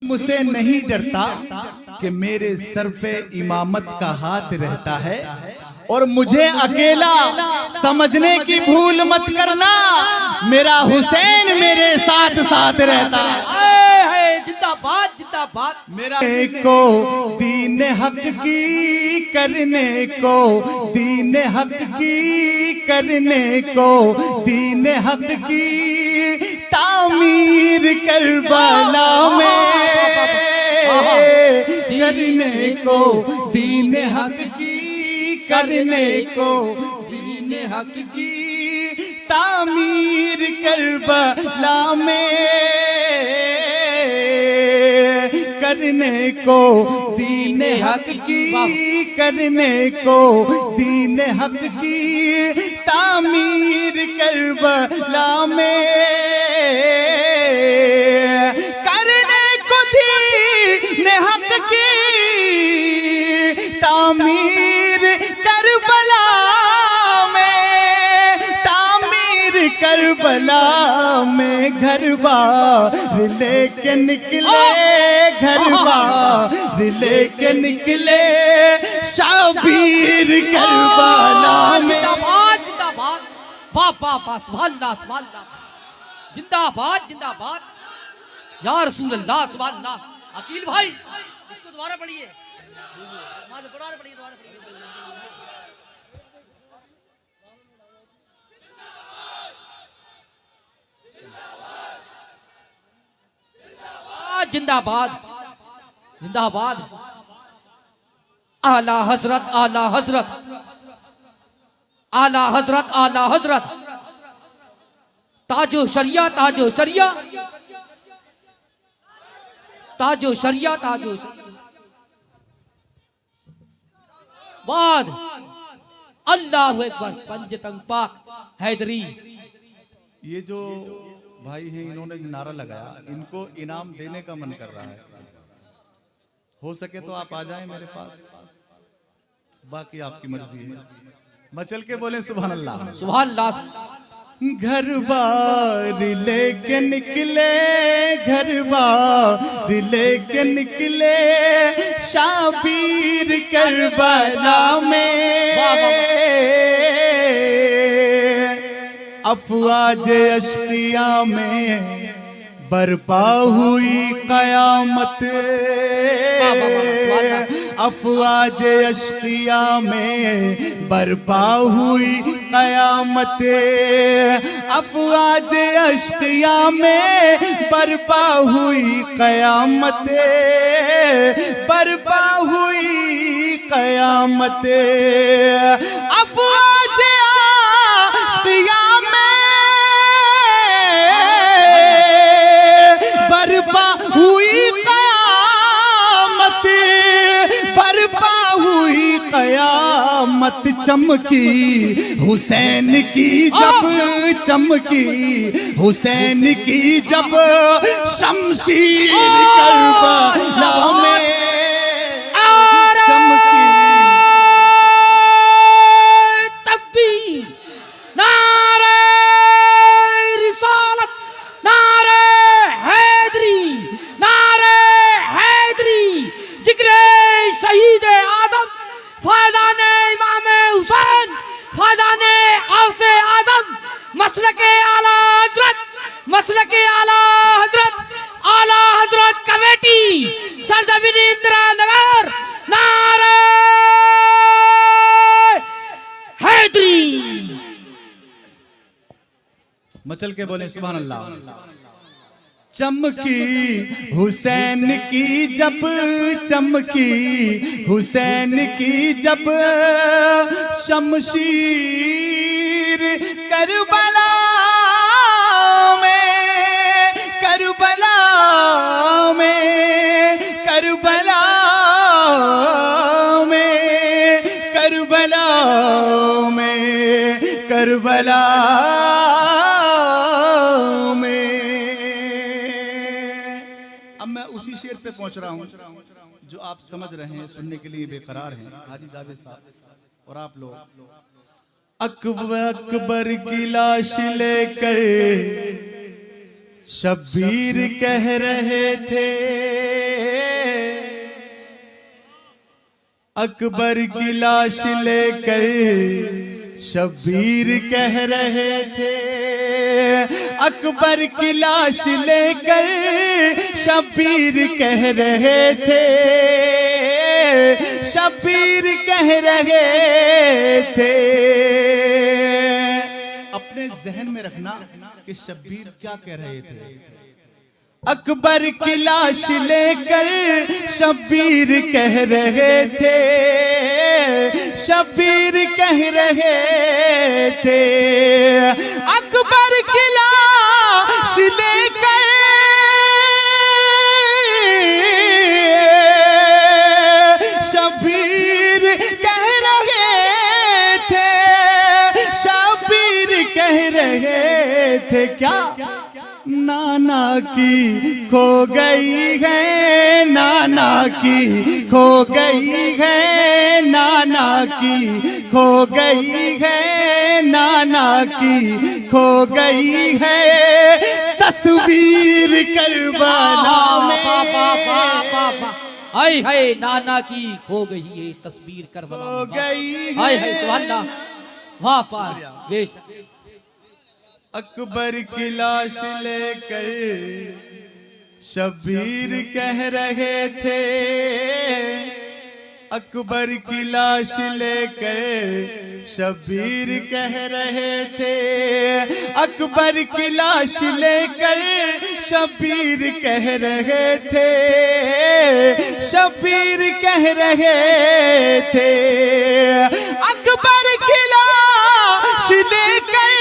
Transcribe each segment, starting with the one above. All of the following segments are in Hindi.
मुझसे नहीं डरता कि मेरे सर पे इमामत का हाथ रहता है, और मुझे अकेला समझने की भूल मत करना, मेरा हुसैन मेरे साथ साथ रहता है। जिंदाबाद जिंदाबाद। मेरा को दीन हक की करने को, दीन हक की करने को, दीन हक की तामीर करबला में करने को, दीन हक की करने को, दीन हक की तामीर करबला में करने को, दीन हक की करने को, दीन हक की तामीर करबला में करने को, दीन हक की तामीर करबला में, तामीर करबला में घर बार लेके निकले, घर बार लेके निकले शाबीर करबला में। जिंदाबाद जिंदाबाद। वाह वाह वाह, सुभान अल्लाह सुभान अल्लाह। जिंदाबाद जिंदाबाद या रसूल अल्लाह, सुभान अल्लाह। अकील भाई इसको दोबारा पढ़िए, दोबारा पढ़िए, दोबारा पढ़िए। जिंदाबाद जिंदाबाद। आला हजरत, आला हजरत, आला हजरत, आला हजरत, ताजो शरिया, ताजो शरिया, ताजो शरिया, ताजो शरिया। बाद अल्लाहु अकबर। पंजतंग पाक हैदरी। ये जो भाई हैं, इन्होंने नारा लगाया, इनको इनाम देने का मन कर रहा है। हो सके तो आप आ जाएं मेरे पास, बाकी आपकी मर्जी है। मचल के बोले सुभान अल्लाह, सुभान अल्लाह। घर बार लेके निकले, घर बार लेके निकले शाबीर करबला में अफवाज अश्किया में बरपा हुई कयामत, अफवाज अश्किया में बरपा हुई कयामत, अफवाज अश्किया में बरपा हुई कयामत, बरपा हुई कयामत, अफवाज अश्किया बरपा हुई कयामत, बरपा हुई कयामत। चमकी हुसैन की जब, चमकी हुसैन की जब शमशीर करबला में चमकी। तकबीर, नारे रिसालत, नारे हैदरी, नारे हैदरी, जिक्रे शहीद आजम, फैजाने इमाम हुसैन, फैजाने गौसे आजम, मसलके आला हजरत, मसलके आला हजरत, आला हजरत कमेटी सरजमीन इंदिरा नगर, नारे हैदरी। मचल के बोले सुभान अल्लाह। चमकी हुसैन की जब, चमकी हुसैन की जब शमशीर करबला में, करबला में, करबला में, करबला में, करबला शेर पे पहुंच रहा हूं जो आप समझ रहे हैं, सुनने के लिए बेकरार हैं, हाजी जावेद साहब और आप लोग। अकबर की लाश लेकर शब्बीर कह रहे थे अकबर की लाश लेकर शब्बीर कह रहे थे, अकबर की लाश लेकर शब्बीर कह रहे थे, शब्बीर कह रहे थे। अपने जहन में रखना कि शब्बीर क्या कह रहे थे। अकबर की लाश लेकर शब्बीर कह रहे थे, शब्बीर कह रहे थे। अकबर की लाश लेकर शब्बीर कह रहे थे, शब्बीर कह रहे थे क्या? नाना की खो गई है, नाना की खो गई है, नाना की खो गई है, नाना की खो गई है तस्वीर करबला में। हाय हाय नाना की खो गई है तस्वीर करबला में। खो गई हाय हाय सुभान अल्लाह, वाह वाह बेशक। अकबर की लाश लेकर शब्बीर कह रहे थे, अकबर की लाश लेकर शब्बीर कह रहे थे, अकबर की लाश लेकर शब्बीर कह रहे थे, शब्बीर कह रहे थे। अकबर की लाश लेकर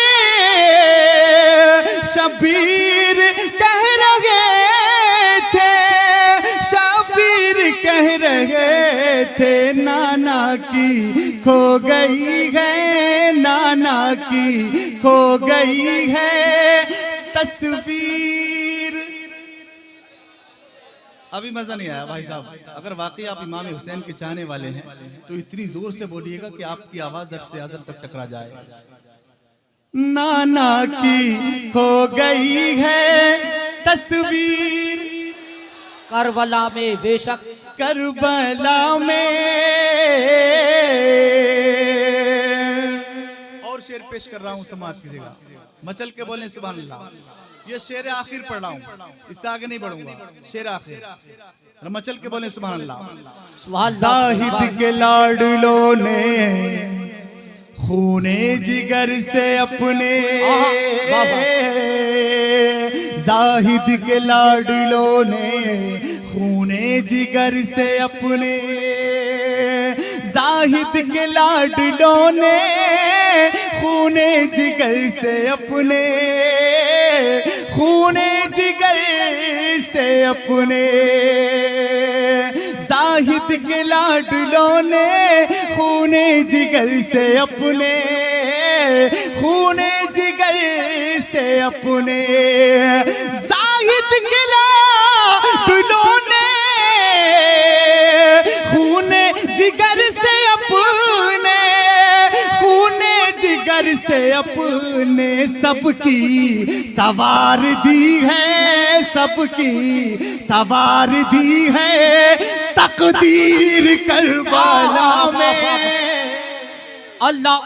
शब्बीर कह रहे थे, शब्बीर कह रहे थे नाना की खो गई है, नाना की खो गई है तस्वीर। अभी मजा नहीं आया भाई साहब। अगर वाकई आप इमाम हुसैन के चाहने वाले हैं तो इतनी जोर से बोलिएगा कि आपकी आवाज अर्श से आज़म तक टकरा जाए। नाना की खो गई है तस्वीर करबला में बेशक, करबला में। और शेर पेश कर रहा हूं, समात कीजिएगा, मचल के बोलें सुभान अल्लाह। ये शेर आखिर पढ़ रहा हूं, इससे आगे नहीं बढ़ूंगा। शेर आखिर मचल के बोलें सुभान अल्लाह। जाहिद के लाडलों ने खूने जिगर से अपने, जाहिद के लाडलों ने खूने जिगर से अपने, जाहिद के लाडलों ने खूने जिगर से अपने, खूने जिगर से अपने, जाहिद के लाडलों ने खूने जिगर से अपने, खूने जिगर से अपने, जाहिद के लाडलों ने खूने जिगर से अपने, खूने जिगर से अपने सबकी सवार दी है, सबकी सवार दी है तकदीर करबला में। अल्लाह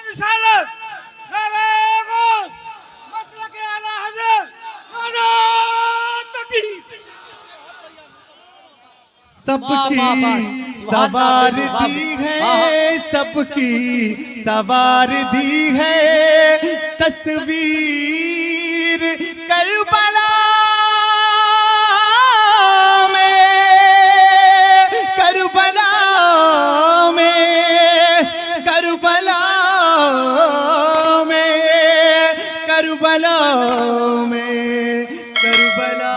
रिसालत नारे गौस मसलक आला हज़रत नारे तकबीर। सबकी सवार दी है, सबकी सवार दी है तस्वीर करबला में, करबला में, करबला में, करबला में, करबला